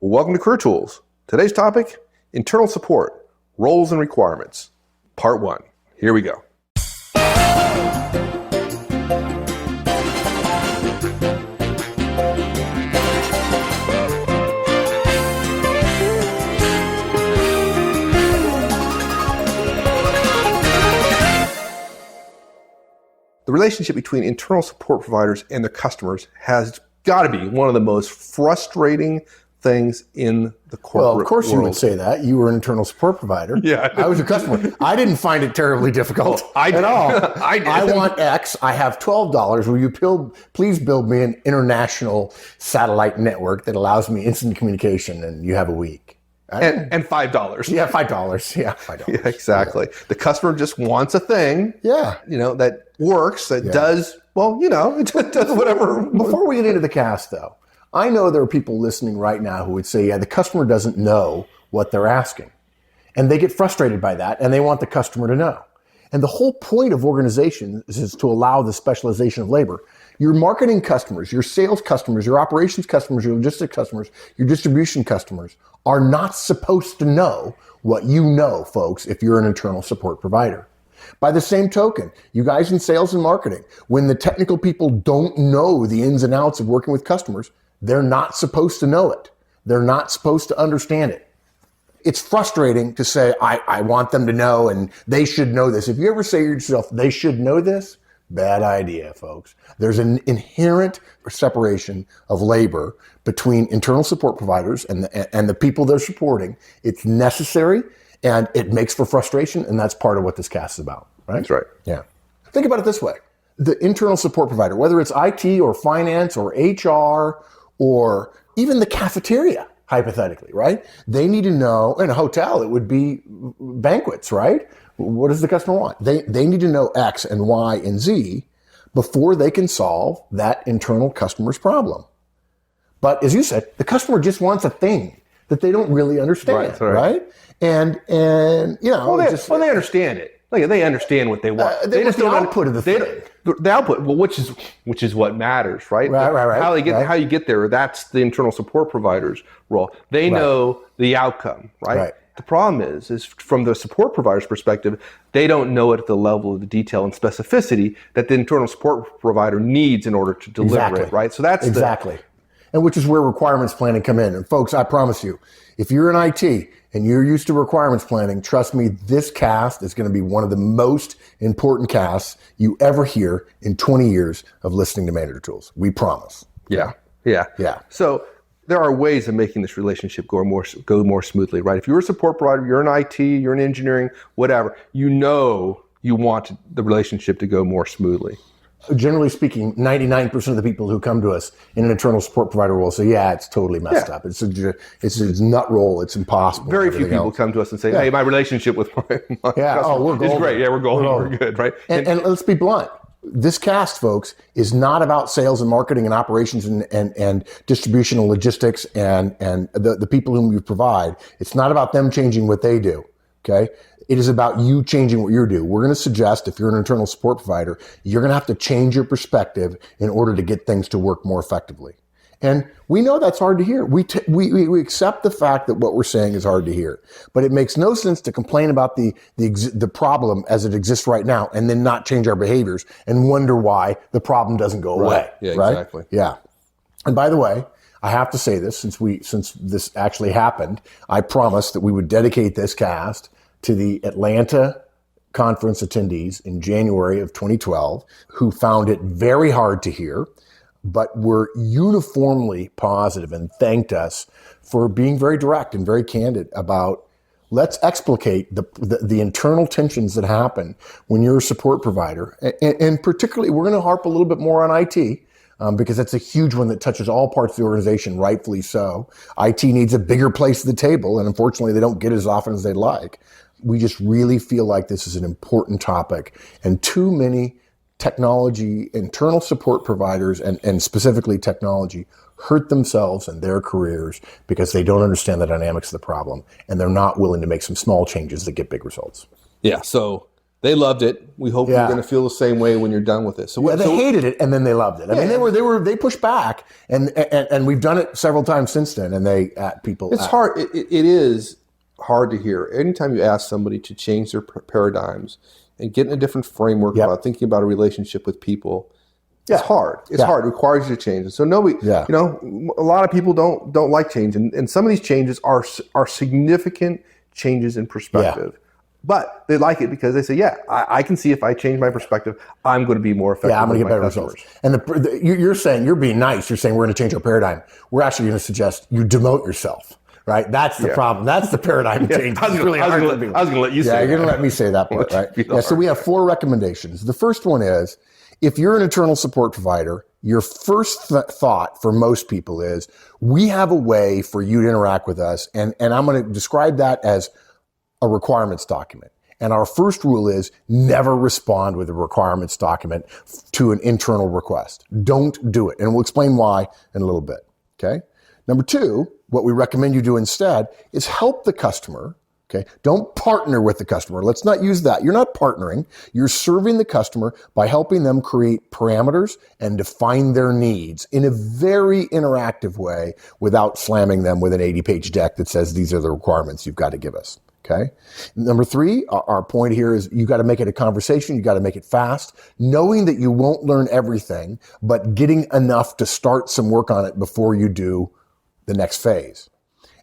Welcome to Career Tools. Today's topic, internal support, roles and requirements. Part 1. Here we go. The relationship between internal support providers and their customers has got to be one of the most frustrating things in the corporate world. Well, of course you would say that. You were an internal support provider. Yeah. I was a customer. I didn't find it terribly difficult at all. I did. I want X. I have $12. Will you please build me an international satellite network that allows me instant communication, and you have a week. And $5. Yeah, $5. Yeah, $5. Yeah, exactly. Yeah. The customer just wants a thing. Yeah. That works, that does, it does whatever. Before we get into the cast, though, I know there are people listening right now who would say, yeah, the customer doesn't know what they're asking. And they get frustrated by that, and they want the customer to know. And the whole point of organization is to allow the specialization of labor. Your marketing customers, your sales customers, your operations customers, your logistics customers, your distribution customers are not supposed to know what you know, folks, if you're an internal support provider. By the same token, you guys in sales and marketing, when the technical people don't know the ins and outs of working with customers, they're not supposed to know it. They're not supposed to understand it. It's frustrating to say, I want them to know and they should know this. If you ever say to yourself, they should know this, bad idea, folks. There's an inherent separation of labor between internal support providers and the people they're supporting. It's necessary and it makes for frustration, and that's part of what this cast is about, right? That's right. Yeah. Think about it this way. The internal support provider, whether it's IT or finance or HR or even the cafeteria, hypothetically, right? They need to know, in a hotel, it would be banquets, right? What does the customer want? They need to know X and Y and Z before they can solve that internal customer's problem. But as you said, the customer just wants a thing that they don't really understand, right? And they understand it. Like, they understand what they want. They just don't output of the thing. The output, which is what matters, right? Right. How you get there, that's the internal support provider's role. They know the outcome, right? The problem is from the support provider's perspective, they don't know it at the level of the detail and specificity that the internal support provider needs in order to deliver it, right? So that's and which is where requirements planning come in. And folks, I promise you, if you're in IT and you're used to requirements planning, trust me, this cast is going to be one of the most important casts you ever hear in 20 years of listening to Manager Tools. We promise. Yeah. So there are ways of making this relationship go more smoothly, right? If you're a support provider, you're in IT, you're in engineering, whatever, you want the relationship to go more smoothly. Generally speaking, 99% of the people who come to us in an internal support provider will say, yeah, it's totally messed up. It's a nut roll. It's impossible. Very few people come to us and say, hey, my relationship with my customer is great. Yeah, we're golden. We're good, right? And let's be blunt. This cast, folks, is not about sales and marketing and operations and distribution and logistics and the people whom you provide. It's not about them changing what they do, okay? It is about you changing what you do. We're going to suggest, if you're an internal support provider, you're going to have to change your perspective in order to get things to work more effectively. And we know that's hard to hear. We accept the fact that what we're saying is hard to hear, but it makes no sense to complain about the problem as it exists right now and then not change our behaviors and wonder why the problem doesn't go away. Yeah, right? Exactly. Yeah. And by the way, I have to say this, since this actually happened, I promised that we would dedicate this cast to the Atlanta conference attendees in January of 2012 who found it very hard to hear, but were uniformly positive and thanked us for being very direct and very candid about let's explicate the internal tensions that happen when you're a support provider. And particularly, we're going to harp a little bit more on IT, because that's a huge one that touches all parts of the organization, rightfully so. IT needs a bigger place at the table, and unfortunately, they don't get it as often as they'd like. We just really feel like this is an important topic, and too many technology, internal support providers, and specifically technology, hurt themselves and their careers because they don't understand the dynamics of the problem, and they're not willing to make some small changes that get big results. Yeah, so They loved it. We hope Yeah. you're going to feel the same way when you're done with it. So Yeah, they hated it and then they loved it. I mean, they pushed back, and we've done it several times since then. And people. It's hard. It is hard to hear. Anytime you ask somebody to change their paradigms and get in a different framework about thinking about a relationship with people, it's hard. It's hard. It requires you to change. And so a lot of people don't like change, and some of these changes are significant changes in perspective. Yeah. But they like it because they say, I can see if I change my perspective, I'm going to be more effective. Yeah, I'm going to get better results. And you're saying, you're being nice. You're saying we're going to change our paradigm. We're actually going to suggest you demote yourself, right? That's the problem. That's the paradigm change. I was going to let you say that. Yeah, you're going to let me say that part, right? Yeah, so we have 4 recommendations. The first one is, if you're an internal support provider, your first thought for most people is, we have a way for you to interact with us. And I'm going to describe that as a requirements document. And our first rule is never respond with a requirements document to an internal request. Don't do it. And we'll explain why in a little bit. Okay. Number 2, what we recommend you do instead is help the customer. Okay. Don't partner with the customer. Let's not use that. You're not partnering. You're serving the customer by helping them create parameters and define their needs in a very interactive way without slamming them with an 80-page deck that says these are the requirements you've got to give us. Okay. Number 3, our point here is you got to make it a conversation. You got to make it fast, knowing that you won't learn everything, but getting enough to start some work on it before you do the next phase.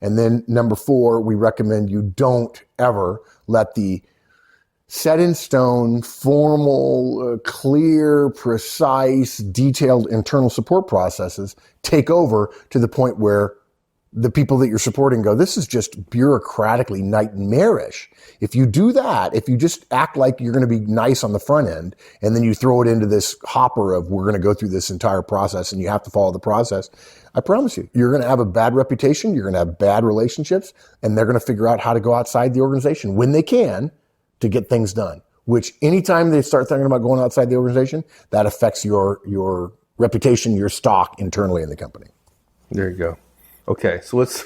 And then number 4, we recommend you don't ever let the set in stone, formal, clear, precise, detailed internal support processes take over to the point where the people that you're supporting go, this is just bureaucratically nightmarish. If you do that, if you just act like you're going to be nice on the front end, and then you throw it into this hopper of we're going to go through this entire process and you have to follow the process, I promise you, you're going to have a bad reputation, you're going to have bad relationships, and they're going to figure out how to go outside the organization when they can to get things done. Which anytime they start thinking about going outside the organization, that affects your reputation, your stock internally in the company. There you go. Okay, so let's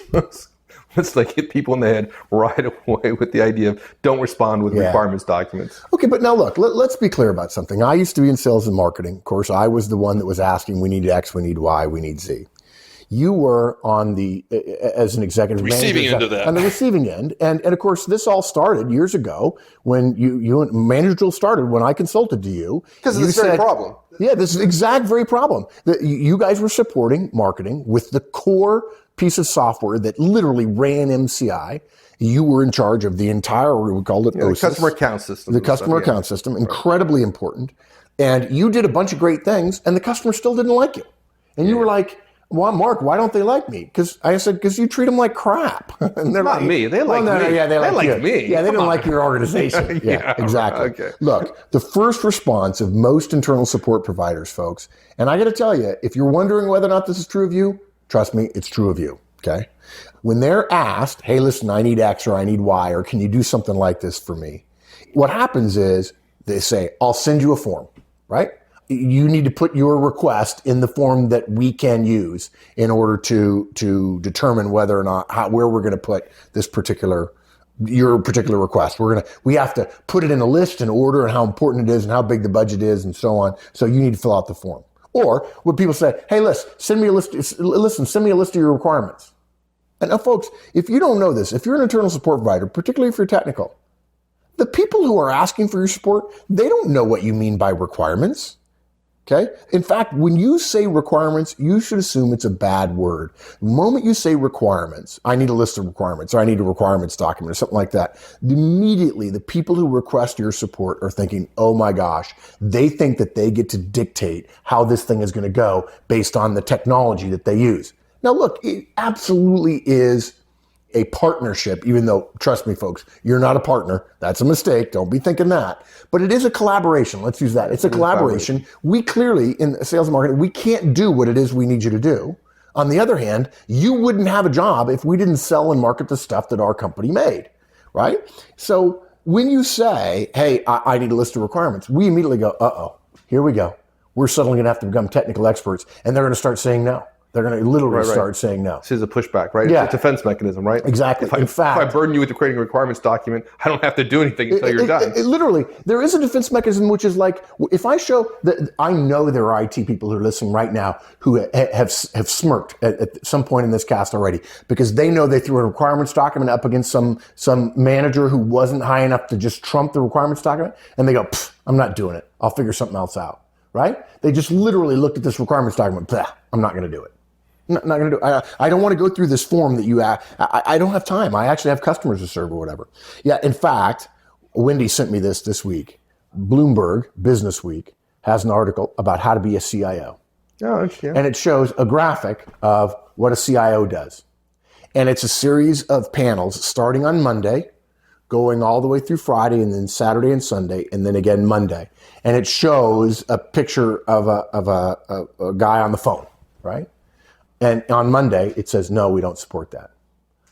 like hit people in the head right away with the idea of don't respond with requirements documents. Okay, but now look, let's be clear about something. I used to be in sales and marketing. Of course, I was the one that was asking, we need X, we need Y, we need Z. You were on the, as an executive receiving end of that. On the receiving end. And of course, this all started years ago when you and Manager Tool started, when I consulted to you. Because of this very problem. Yeah, this exact very problem. That you guys were supporting marketing with the core piece of software that literally ran MCI. You were in charge of the entire, we called it OSIS. The customer account system. The customer account system, incredibly important. And you did a bunch of great things, and the customer still didn't like you. And you were like, well, Mark, why don't they like me? Because I said, because you treat them like crap. And they're not like, me. They like me. Yeah, they like me. Yeah, they don't like your organization. Yeah, exactly. Okay. Look, the first response of most internal support providers, folks, and I got to tell you, if you're wondering whether or not this is true of you, trust me, it's true of you. Okay. When they're asked, hey, listen, I need X or I need Y, or can you do something like this for me? What happens is they say, I'll send you a form, right? You need to put your request in the form that we can use in order to determine whether or not where we're going to put your particular request. We have to put it in a list and order and how important it is and how big the budget is and so on. So you need to fill out the form. Or when people say, hey, send me a list of your requirements. And now, folks, if you don't know this, if you're an internal support provider, particularly if you're technical, the people who are asking for your support, they don't know what you mean by requirements. Okay. In fact, when you say requirements, you should assume it's a bad word. The moment you say requirements, I need a list of requirements, or I need a requirements document, or something like that, immediately the people who request your support are thinking, oh my gosh, they think that they get to dictate how this thing is going to go based on the technology that they use. Now, look, it absolutely is a partnership, even though, trust me, folks, you're not a partner. That's a mistake. Don't be thinking that. But it is a collaboration. Let's use that. It's a collaboration. We clearly, in sales and marketing, we can't do what it is we need you to do. On the other hand, you wouldn't have a job if we didn't sell and market the stuff that our company made, right? So when you say, hey, I need a list of requirements, we immediately go, uh-oh, here we go. We're suddenly going to have to become technical experts, and they're going to start saying no. They're going to literally start saying no. This is a pushback, right? Yeah. It's a defense mechanism, right? Exactly. If I burden you with creating a requirements document, I don't have to do anything until you're done. Literally, there is a defense mechanism, which is like, if I show that, I know there are IT people who are listening right now who have smirked at some point in this cast already, because they know they threw a requirements document up against some manager who wasn't high enough to just trump the requirements document, and they go, I'm not doing it. I'll figure something else out, right? They just literally looked at this requirements document, I'm not going to do it. Not going to do it. I don't want to go through this form that you ask. I don't have time. I actually have customers to serve or whatever. Yeah, in fact, Wendy sent me this week. Bloomberg Business Week has an article about how to be a CIO. Oh, yeah. And it shows a graphic of what a CIO does. And it's a series of panels starting on Monday, going all the way through Friday, and then Saturday and Sunday, and then again Monday. And it shows a picture of a guy on the phone, right? And on Monday, it says, no, we don't support that.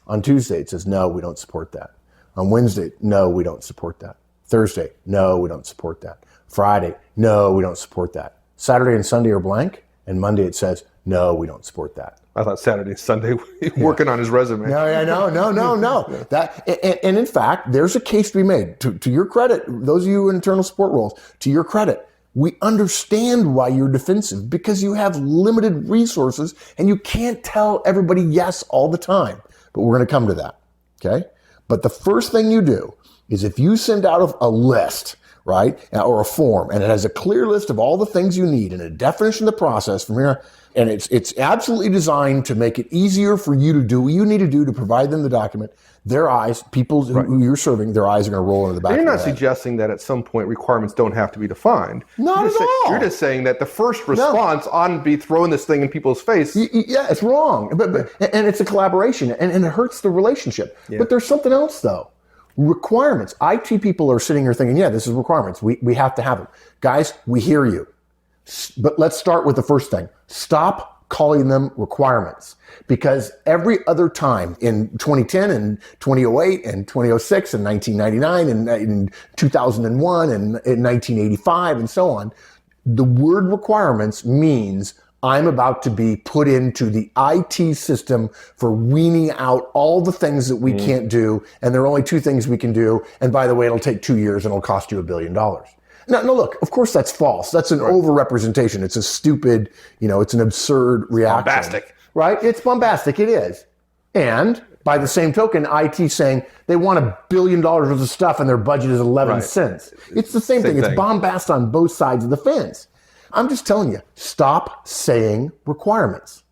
On Tuesday, it says, no, we don't support that. On Wednesday, no, we don't support that. Thursday, no, we don't support that. Friday, no, we don't support that. Saturday and Sunday are blank, and Monday it says, no, we don't support that. I thought Saturday and Sunday working on his resume. No. And in fact, there's a case to be made. To your credit, those of you in internal support roles, to your credit, we understand why you're defensive, because you have limited resources and you can't tell everybody yes all the time. But we're going to come to that, okay? But the first thing you do is, if you send out a list, right, or a form, and it has a clear list of all the things you need and a definition of the process from here, and it's absolutely designed to make it easier for you to do what you need to do to provide them the document, their eyes, people who you're serving, their eyes are going to roll into the back of their head. You're not suggesting that at some point requirements don't have to be defined. Not at all. You're just saying that the first response oughtn't be throwing this thing in people's face. Yeah, it's wrong. And it's a collaboration, and it hurts the relationship. Yeah. But there's something else, though. Requirements. IT people are sitting here thinking, yeah, this is requirements. We have to have them. Guys, we hear you. But let's start with the first thing. Stop calling them requirements, because every other time in 2010 and 2008 and 2006 and 1999 and in 2001 and in 1985 and so on, the word requirements means I'm about to be put into the IT system for weaning out all the things that we can't do, and there are only two things we can do, and by the way, it'll take 2 years and it'll cost you $1 billion. No, look, of course that's false. That's an overrepresentation. It's a stupid, it's an absurd reaction. Bombastic. Right? It's bombastic. It is. And by the same token, IT saying they want $1 billion worth of stuff and their budget is 11 cents. It's the same thing. It's bombast on both sides of the fence. I'm just telling you, stop saying requirements.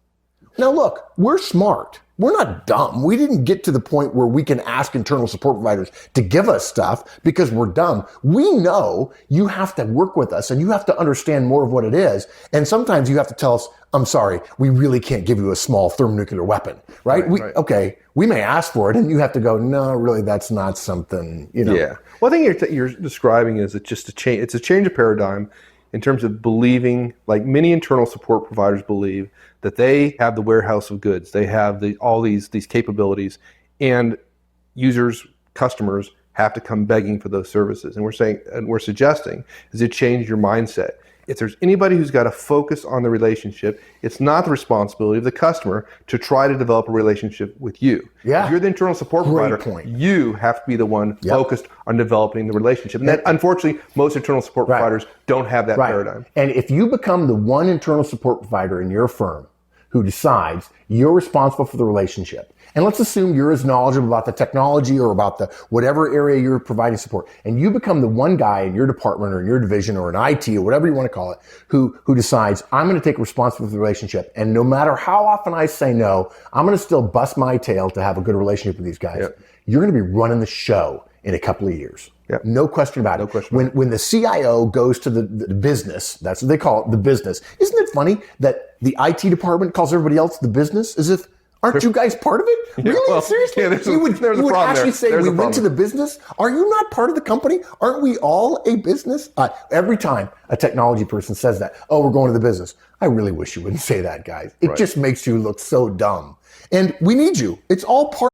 Now look, we're smart. We're not dumb. We didn't get to the point where we can ask internal support providers to give us stuff because we're dumb. We know you have to work with us and you have to understand more of what it is. And sometimes you have to tell us, I'm sorry, we really can't give you a small thermonuclear weapon, right? Okay, we may ask for it and you have to go, no, really, that's not something, Yeah. Well, I think you're describing is it's just a change. It's a change of paradigm in terms of believing, like many internal support providers believe, that they have the warehouse of goods. They have all these capabilities, and users, customers have to come begging for those services. And we're suggesting is to change your mindset. If there's anybody who's got to focus on the relationship, it's not the responsibility of the customer to try to develop a relationship with you. Yeah. If you're the internal support provider, you have to be the one focused on developing the relationship. And that, unfortunately, most internal support providers don't have that paradigm. And if you become the one internal support provider in your firm who decides you're responsible for the relationship, and let's assume you're as knowledgeable about the technology or about the whatever area you're providing support, and you become the one guy in your department or in your division or in IT or whatever you want to call it, who decides I'm going to take responsibility for the relationship, and no matter how often I say no, I'm going to still bust my tail to have a good relationship with these guys. Yep. You're going to be running the show in a couple of years. Yep. No question about it. When the CIO goes to the business, that's what they call it, the business. Isn't it funny that the IT department calls everybody else the business as if, aren't you guys part of it? Really? Well, Seriously? Yeah, you would actually say we went to the business? Are you not part of the company? Aren't we all a business? Every time a technology person says that, oh, we're going to the business. I really wish you wouldn't say that, guys. It just makes you look so dumb. And we need you. It's all part